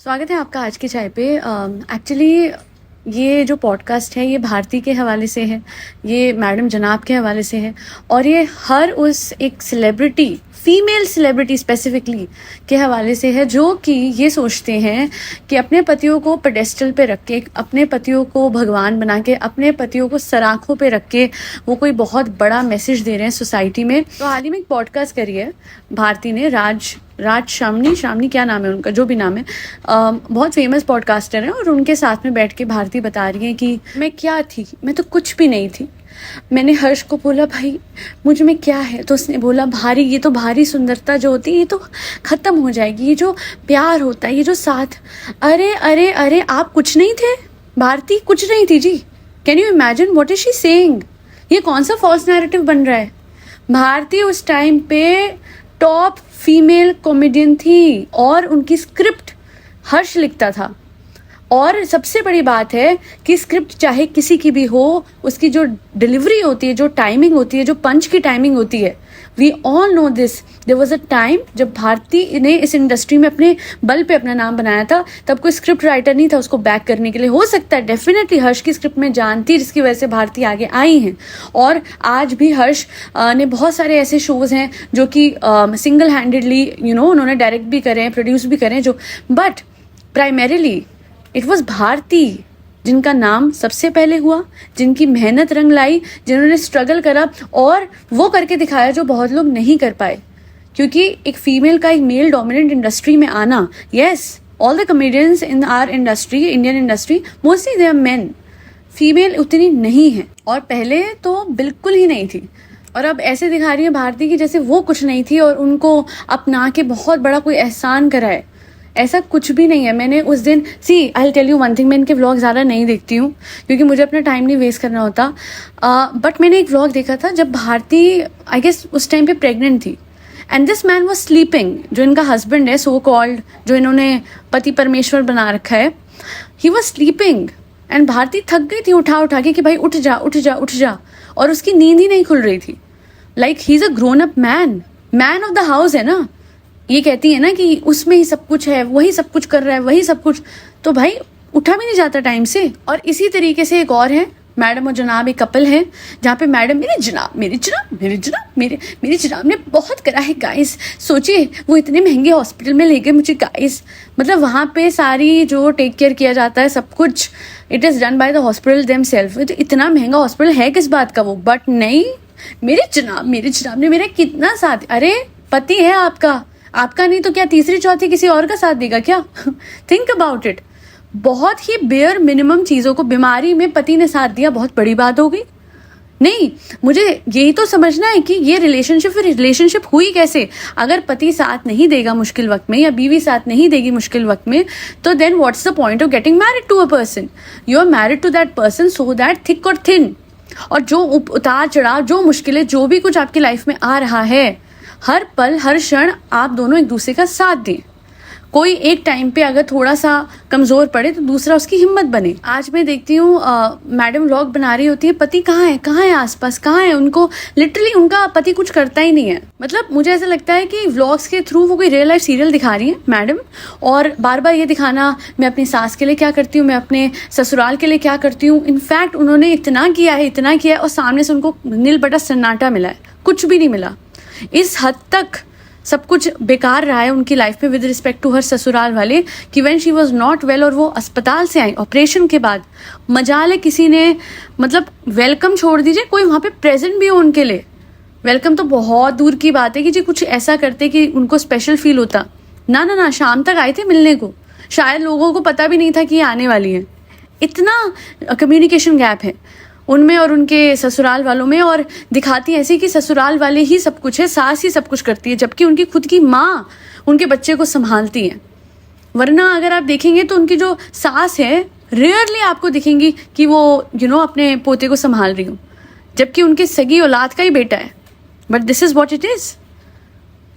स्वागत है आपका आज की चाय पे। एक्चुअली ये जो पॉडकास्ट है ये भारती के हवाले से है, ये मैडम जनाब के हवाले से है और ये हर उस एक सेलिब्रिटी, फीमेल सेलिब्रिटी स्पेसिफिकली के हवाले से है जो कि ये सोचते हैं कि अपने पतियों को पेडेस्टल पे रख के, अपने पतियों को भगवान बना के, अपने पतियों को सराखों पे रख के वो कोई बहुत बड़ा मैसेज दे रहे हैं सोसाइटी में। तो हाल ही में एक पॉडकास्ट करी है भारती ने, राज शामनी क्या नाम है उनका, जो भी नाम है, बहुत फेमस पॉडकास्टर हैं और उनके साथ में बैठ के भारती बता रही है कि मैं क्या थी, मैं तो कुछ भी नहीं थी। मैंने हर्ष को बोला भाई मुझ में क्या है, तो उसने बोला भारी, ये तो भारी सुंदरता जो होती है ये तो खत्म हो जाएगी, ये जो प्यार होता है, ये जो साथ। अरे अरे अरे आप कुछ नहीं थे, भारती कुछ नहीं थी जी। Can you imagine what is she saying? ये कौन सा फॉल्स नैरेटिव बन रहा है? भारती उस टाइम पे टॉप फीमेल कॉमेडियन थी और उनकी स्क्रिप्ट हर्ष लिखता था। और सबसे बड़ी बात है कि स्क्रिप्ट चाहे किसी की भी हो, उसकी जो डिलीवरी होती है, जो टाइमिंग होती है, जो पंच की टाइमिंग होती है, we all know this. There was a time जब भारती ने इस इंडस्ट्री में अपने बल पे अपना नाम बनाया था, तब कोई स्क्रिप्ट राइटर नहीं था उसको बैक करने के लिए। हो सकता है डेफिनेटली हर्ष की स्क्रिप्ट में जान थी जिसकी वजह से भारती आगे आई हैं। और आज भी हर्ष ने बहुत सारे ऐसे शोज हैं जो कि सिंगल हैंडेडली उन्होंने डायरेक्ट भी करे हैं, प्रोड्यूस भी करें, जो but primarily it was Bharti जिनका नाम सबसे पहले हुआ, जिनकी मेहनत रंग लाई, जिन्होंने स्ट्रगल करा और वो करके दिखाया जो बहुत लोग नहीं कर पाए। क्योंकि एक फीमेल का एक मेल डोमिनेंट इंडस्ट्री में आना, yes all the comedians in our industry, Indian industry, mostly they are men, female उतनी नहीं है और पहले तो बिल्कुल ही नहीं थी। और अब ऐसे दिखा रही है भारती की जैसे वो कुछ नहीं थी और उनको अपना के बहुत बड़ा कोई एहसान करा है। ऐसा कुछ भी नहीं है। मैंने उस दिन I will tell you one thing, मैं इनके व्लॉग ज़्यादा नहीं देखती हूँ क्योंकि मुझे अपना टाइम नहीं वेस्ट करना होता, बट मैंने एक व्लॉग देखा था जब भारती आई गेस उस टाइम पे प्रेग्नेंट थी and this man was sleeping, जो इनका हस्बैंड है सो कॉल्ड, जो इन्होंने पति परमेश्वर बना रखा है, he was sleeping and Bharti थक गई थी उठा के कि भाई उठ जा उठ जा उठ जा, और उसकी नींद ही नहीं खुल रही थी। Like he is a grown up man of the house है ना। ये कहती है ना कि उसमें ही सब कुछ है, वही सब कुछ कर रहा है, वही सब कुछ, तो भाई उठा भी नहीं जाता टाइम से। और इसी तरीके से एक और है, मैडम और जनाब एक कपल है जहाँ पे मैडम मेरे जनाब ने बहुत करा है गाइस। सोचिए वो इतने महंगे हॉस्पिटल में ले गए मुझे गाइस, मतलब वहाँ पे सारी जो टेक केयर किया जाता है सब कुछ it is done by the hospital themselves. तो इतना महंगा हॉस्पिटल है किस बात का वो, बट नहीं, मेरे जनाब ने मेरा कितना साथ। अरे पति है आपका नहीं तो क्या तीसरी चौथी किसी और का साथ देगा क्या? Think about it. बहुत ही बेयर मिनिमम चीज़ों को, बीमारी में पति ने साथ दिया, बहुत बड़ी बात हो गई? नहीं, मुझे यही तो समझना है कि ये रिलेशनशिप हुई कैसे। अगर पति साथ नहीं देगा मुश्किल वक्त में या बीवी साथ नहीं देगी मुश्किल वक्त में, तो then what's the point of getting married to a person? You are married to that person so that thick और थिन, और जो उतार चढ़ाव, जो मुश्किलें, जो भी कुछ आपकी लाइफ में आ रहा है, हर पल हर क्षण आप दोनों एक दूसरे का साथ दें। कोई एक टाइम पे अगर थोड़ा सा कमज़ोर पड़े तो दूसरा उसकी हिम्मत बने। आज मैं देखती हूँ मैडम व्लॉग बना रही होती है, पति कहाँ है आसपास, कहाँ है, उनको लिटरली उनका पति कुछ करता ही नहीं है। मतलब मुझे ऐसा लगता है कि व्लॉग्स के थ्रू वो कोई रियल लाइफ सीरियल दिखा रही है मैडम, और बार बार ये दिखाना मैं अपनी सास के लिए क्या करती हूँ, मैं अपने ससुराल के लिए क्या करती हूँ। इनफैक्ट उन्होंने इतना किया है और सामने से उनको नील बटा सन्नाटा मिला है, कुछ भी नहीं मिला। इस हद तक सब कुछ बेकार रहा है उनकी लाइफ में विद रिस्पेक्ट टू हर ससुराल वाले कि when she was not well और वो अस्पताल से आई ऑपरेशन के बाद, मजाल है किसी ने, मतलब वेलकम छोड़ दीजिए, कोई वहाँ पे प्रेजेंट भी हो उनके लिए। वेलकम तो बहुत दूर की बात है कि जी कुछ ऐसा करते कि उनको स्पेशल फील होता। ना, शाम तक आए थे मिलने को, शायद लोगों को पता भी नहीं था कि ये आने वाली है। इतना कम्युनिकेशन गैप है उनमें और उनके ससुराल वालों में, और दिखाती ऐसे कि ससुराल वाले ही सब कुछ है, सास ही सब कुछ करती है, जबकि उनकी खुद की माँ उनके बच्चे को संभालती है। वरना अगर आप देखेंगे तो उनकी जो सास है रेयरली आपको दिखेंगी कि वो अपने पोते को संभाल रही हो, जबकि उनके सगी औलाद का ही बेटा है। But this is what it is.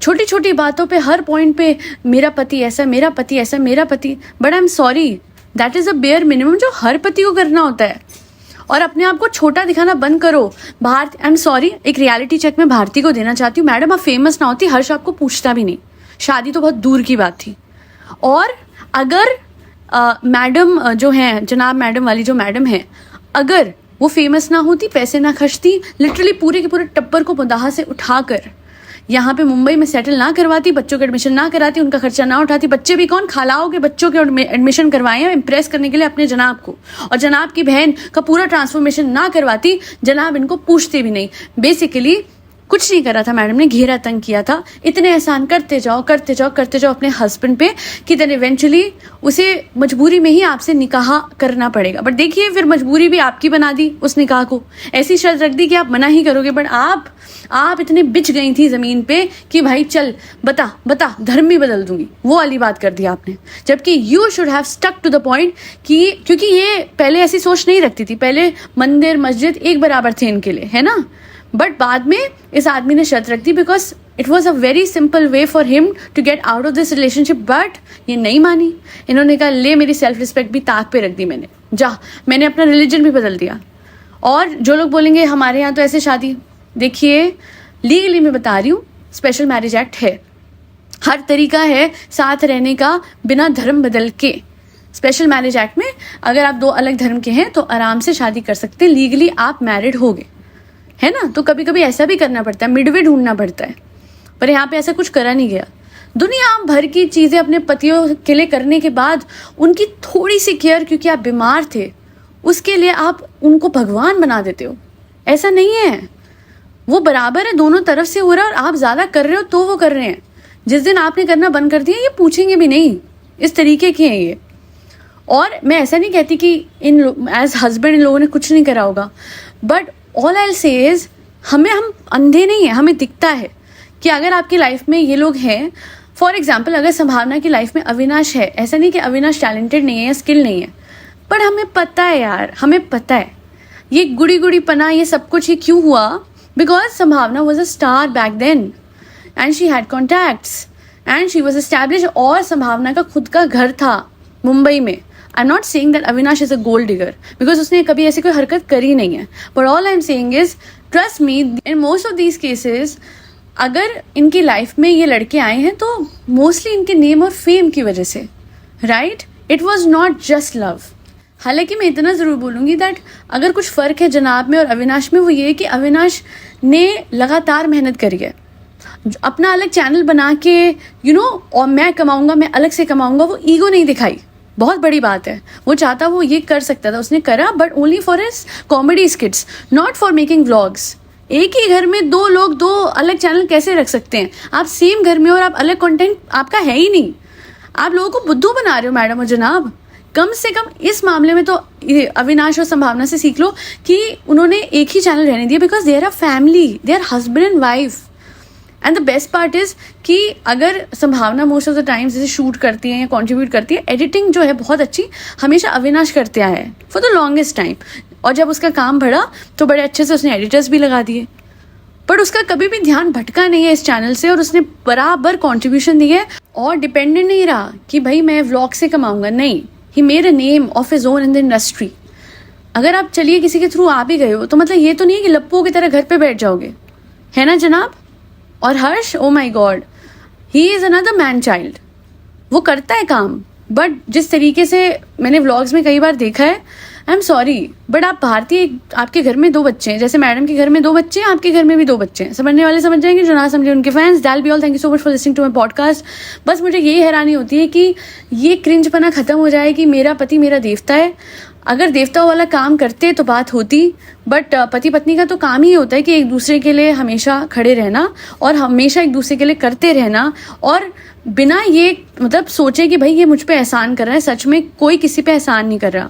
छोटी छोटी बातों पे, हर पॉइंट पे मेरा पति ऐसा, मेरा पति, but I am sorry, that is a bare minimum जो हर पति को करना होता है। और अपने आप को छोटा दिखाना बंद करो। आई एम सॉरी, एक रियलिटी चेक में भारती को देना चाहती हूँ। मैडम आप फेमस ना होती, हर्ष आपको पूछता भी नहीं, शादी तो बहुत दूर की बात थी। और अगर मैडम जो हैं, जनाब मैडम वाली जो मैडम है, अगर वो फेमस ना होती, पैसे ना खर्चती, लिटरली पूरे के पूरे टब्बर को मुदाहा से उठाकर यहाँ पे मुंबई में सेटल ना करवाती, बच्चों के एडमिशन ना कराती, उनका खर्चा ना उठाती, बच्चे भी कौन, खालाओं के बच्चों के एडमिशन करवाए हैं इम्प्रेस करने के लिए अपने जनाब को, और जनाब की बहन का पूरा ट्रांसफॉर्मेशन ना करवाती, जनाब इनको पूछते भी नहीं। बेसिकली कुछ नहीं करा था मैडम ने, घेरा तंग किया था, इतने एहसान करते जाओ करते जाओ करते जाओ अपने हस्बैंड पे कि देन इवेंचुअली उसे मजबूरी में ही आपसे निकाह करना पड़ेगा। बट देखिए फिर मजबूरी भी आपकी बना दी उस निकाह को, ऐसी शर्त रख दी कि आप मना ही करोगे। बट आप इतने बिछ गई थी ज़मीन पे कि भाई चल बता धर्म भी बदल दूंगी, वो वाली बात कर दी आपने। जबकि you should have stuck to the point कि क्योंकि ये पहले ऐसी सोच नहीं रखती थी, पहले मंदिर मस्जिद एक बराबर थे इनके लिए, है ना। बट बाद में इस आदमी ने शर्त रख दी because it was a very simple way for him to get out of this relationship. But ये नहीं मानी, इन्होंने कहा ले मेरी सेल्फ रिस्पेक्ट भी ताक पे रख दी मैंने, जा मैंने अपना रिलीजन भी बदल दिया। और जो लोग बोलेंगे हमारे यहाँ तो ऐसे शादी, देखिए लीगली मैं बता रही हूँ, स्पेशल मैरिज एक्ट है, हर तरीका है साथ रहने का बिना धर्म बदल के। स्पेशल मैरिज एक्ट में अगर आप दो अलग धर्म के हैं तो आराम से शादी कर सकते हैं, लीगली आप मैरिड हो गए, है ना। तो कभी कभी ऐसा भी करना पड़ता है, मिडवे ढूंढना पड़ता है, पर यहाँ पे ऐसा कुछ करा नहीं गया। दुनिया भर की चीज़ें अपने पतियों के लिए करने के बाद उनकी थोड़ी सी केयर, क्योंकि आप बीमार थे, उसके लिए आप उनको भगवान बना देते हो। ऐसा नहीं है, वो बराबर है, दोनों तरफ से हो रहा है, और आप ज़्यादा कर रहे हो तो वो कर रहे हैं। जिस दिन आपने करना बंद कर दिया ये पूछेंगे भी नहीं, इस तरीके के हैं ये। और मैं ऐसा नहीं कहती कि एज हस्बैंड इन लोगों ने कुछ नहीं करा होगा, बट ऑल आई से इज हम अंधे नहीं हैं, हमें दिखता है कि अगर आपकी लाइफ में ये लोग हैं। फॉर एग्जाम्पल अगर संभावना की लाइफ में अविनाश है, ऐसा नहीं कि अविनाश टैलेंटेड नहीं है या स्किल नहीं है, पर हमें पता है यार, हमें पता है ये गुड़ी पना ये सब कुछ ये क्यों हुआ, because Sambhavna was a star back then and she had contacts and she was establish. और संभावना का खुद का घर था मुंबई में। I am not saying that Avinash is a gold digger because उसने कभी ऐसी कोई हरकत करी नहीं है, but all I am saying is trust me in most of these cases अगर इनकी लाइफ में ये लड़के आए हैं तो मोस्टली इनके नेम और फेम की वजह से, right. It was not just love. हालांकि मैं इतना ज़रूर बोलूँगी दैट अगर कुछ फ़र्क है जनाब में और अविनाश में, वो ये है कि अविनाश ने लगातार मेहनत करी है, अपना अलग चैनल बना के और मैं कमाऊँगा, मैं अलग से कमाऊँगा, वो ईगो नहीं दिखाई। बहुत बड़ी बात है, वो चाहता वो ये कर सकता था, उसने करा, but only for his comedy स्किट्स, not for making vlogs. एक ही घर में दो लोग दो अलग चैनल कैसे रख सकते हैं? आप सेम घर में और आप अलग कंटेंट आपका है ही नहीं। आप लोगों को बुद्धू बना रहे हो मैडम और जनाब। कम से कम इस मामले में तो अविनाश और संभावना से सीख लो कि उन्होंने एक ही चैनल रहने दिया because they are a family, they are husband and wife. And the best part is कि अगर Sambhavna most of the times जैसे शूट करती है या कॉन्ट्रीब्यूट करती है, एडिटिंग जो है बहुत अच्छी हमेशा अविनाश करते आया है फॉर द लॉन्गेस्ट टाइम। और जब उसका काम बढ़ा तो बड़े अच्छे से उसने एडिटर्स भी लगा दिए, बट उसका कभी भी ध्यान भटका नहीं है इस चैनल से और उसने बराबर कॉन्ट्रीब्यूशन दी है और डिपेंडेंट नहीं रहा कि भाई मैं व्लॉग से कमाऊंगा। नहीं, he made a name of his own in the industry. अगर आप चलिए किसी के थ्रू आ भी गए हो तो मतलब ये तो नहीं है कि लप्पुओं की तरह घर पे बैठ जाओगे, है ना जनाब। और Harsh, oh my God, he is another man child. वो करता है काम, बट जिस तरीके से मैंने व्लॉग्स में कई बार देखा है, आई एम सॉरी बट आप भारतीय, आपके घर में 2 बच्चे हैं, जैसे मैडम के घर में 2 बच्चे हैं, आपके घर में भी 2 बच्चे हैं। समझने वाले समझ जाएंगे, जो ना समझे उनके fans, that'll be all. Thank you so much for listening to my podcast. बस मुझे यही हैरानी होती है कि ये क्रिंजपना खत्म हो जाए कि मेरा पति मेरा देवता है। अगर देवता वाला काम करते तो बात होती, बट पति पत्नी का तो काम ही होता है कि एक दूसरे के लिए हमेशा खड़े रहना और हमेशा एक दूसरे के लिए करते रहना, और बिना ये मतलब सोचे कि भाई ये मुझ पे एहसान कर रहा है। सच में कोई किसी पे एहसान नहीं कर रहा।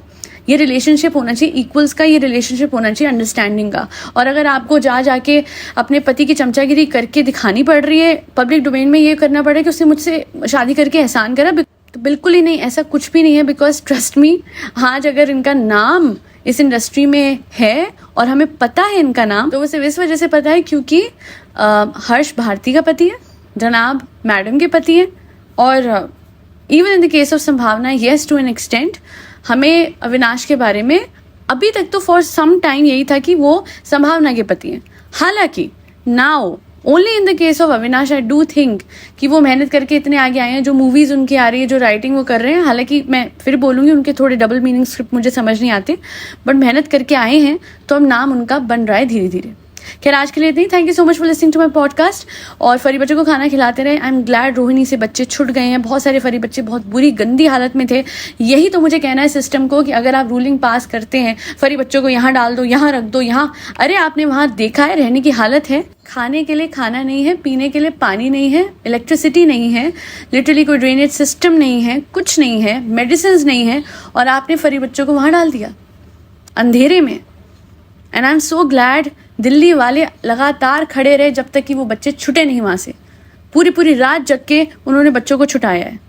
ये रिलेशनशिप होना चाहिए इक्वल्स का, ये रिलेशनशिप होना चाहिए अंडरस्टैंडिंग का। और अगर आपको जाके अपने पति की चमचागिरी करके दिखानी पड़ रही है, पब्लिक डोमेन में ये करना पड़ रहा है कि उसने मुझसे शादी करके एहसान करा, तो बिल्कुल ही नहीं, ऐसा कुछ भी नहीं है। बिकॉज ट्रस्ट मी, आज अगर इनका नाम इस इंडस्ट्री में है और हमें पता है इनका नाम, तो वो सिर्फ इस वजह से पता है क्योंकि हर्ष भारती का पति है, जनाब मैडम के पति है, और even in the case of संभावना, येस टू एन एक्सटेंट, हमें अविनाश के बारे में अभी तक तो फॉर सम टाइम यही था कि वो संभावना के पति हैं। हालांकि now only in the case of Avinash I do think कि वो मेहनत करके इतने आगे आए हैं, जो मूवीज़ उनकी आ रही है, जो राइटिंग वो कर रहे हैं, हालांकि मैं फिर बोलूँगी उनके थोड़े डबल मीनिंग स्क्रिप्ट मुझे समझ नहीं आते, बट मेहनत करके आए हैं तो अब नाम उनका बन रहा है धीरे धीरे। खैर आज के लिए इतनी, thank you so much for listening to my podcast. और फरी बच्चों को खाना खिलाते रहे। आई एम ग्लैड रोहिणी से बच्चे छुट गए हैं, बहुत सारे फरी बच्चे बहुत बुरी गंदी हालत में थे। यही तो मुझे कहना है सिस्टम को कि अगर आप रूलिंग पास करते हैं, फरी बच्चों को यहाँ डाल दो, यहाँ रख दो, यहाँ, अरे आपने वहाँ देखा है रहने की हालत है, खाने के लिए खाना नहीं है, पीने के लिए पानी नहीं है, इलेक्ट्रिसिटी नहीं है, लिटरली कोई ड्रेनेज सिस्टम नहीं है, कुछ नहीं है, मेडिसिन नहीं है, और आपने फरी बच्चों को वहाँ डाल दिया अंधेरे में। And I am so glad Delhi वाले लगातार खड़े रहे जब तक कि वो बच्चे छुटे नहीं वहाँ से। पूरी पूरी रात जग के उन्होंने बच्चों को छुटाया है।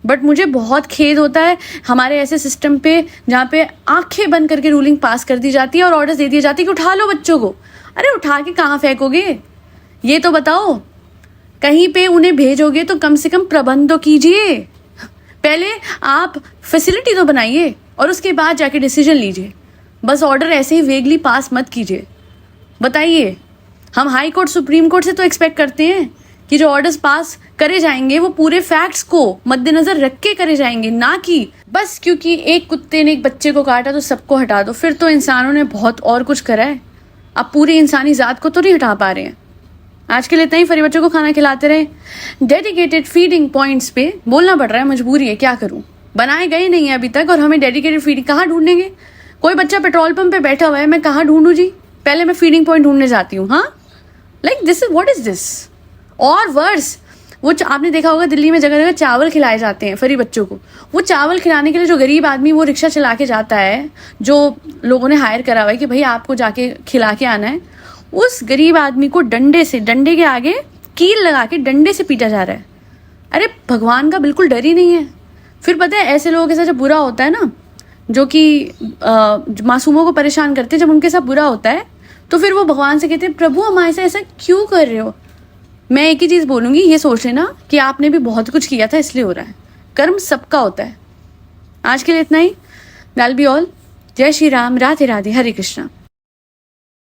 बट मुझे बहुत खेद होता है हमारे ऐसे सिस्टम पे जहाँ पे आंखें बंद करके रूलिंग पास कर दी जाती है और ऑर्डर्स दे दिए जाते हैं कि उठा लो बच्चों को। अरे उठा के कहाँ फेंकोगे ये तो बताओ। कहीं पे उन्हें भेजोगे तो कम से कम प्रबंध तो कीजिए। पहले आप फैसिलिटी तो बनाइए और उसके बाद जाके डिसीजन लीजिए। बस ऑर्डर ऐसे ही वेगली पास मत कीजिए। बताइए, हम हाई कोर्ट सुप्रीम कोर्ट से तो एक्सपेक्ट करते हैं कि जो ऑर्डर्स पास करे जाएंगे वो पूरे फैक्ट्स को मद्देनजर रख के करे जाएंगे, ना कि बस क्योंकि एक कुत्ते ने एक बच्चे को काटा तो सबको हटा दो। फिर तो इंसानों ने बहुत और कुछ करा है, अब पूरी इंसानी जात को तो नहीं हटा पा रहे हैं। आज के लिए इतना ही। फरी बच्चों को खाना खिलाते रहे। डेडिकेटेड फीडिंग पॉइंट्स पे बोलना पड़ रहा है, मजबूरी है, क्या करूं। बनाए गए नहीं है अभी तक और हमें डेडिकेटेड फीडिंग कहाँ ढूंढेंगे। कोई बच्चा पेट्रोल पंप पे बैठा हुआ है, मैं कहाँ ढूंढूं जी। पहले मैं फीडिंग पॉइंट ढूंढने जाती हूँ। हाँ, like this is what is this. और वर्स, वो आपने देखा होगा दिल्ली में जगह जगह चावल खिलाए जाते हैं फरी बच्चों को। वो चावल खिलाने के लिए जो गरीब आदमी वो रिक्शा चला के जाता है, जो लोगों ने हायर करा हुआ है कि भाई आपको जाके खिला के आना है, उस गरीब आदमी को डंडे से, डंडे के आगे कील लगा के डंडे से पीटा जा रहा है। अरे भगवान का बिल्कुल डर ही नहीं है। फिर पता है ऐसे लोगों के साथ जब बुरा होता है ना, जो कि मासूमों को परेशान करते हैं, जब उनके साथ बुरा होता है तो फिर वो भगवान से कहते हैं प्रभु हमारे साथ ऐसा क्यों कर रहे हो। मैं एक ही चीज़ बोलूँगी, ये सोच लेना कि आपने भी बहुत कुछ किया था इसलिए हो रहा है। कर्म सबका होता है। आज के लिए इतना ही। दैल बी ऑल। जय श्री राम, राधे राधे, हरे कृष्णा।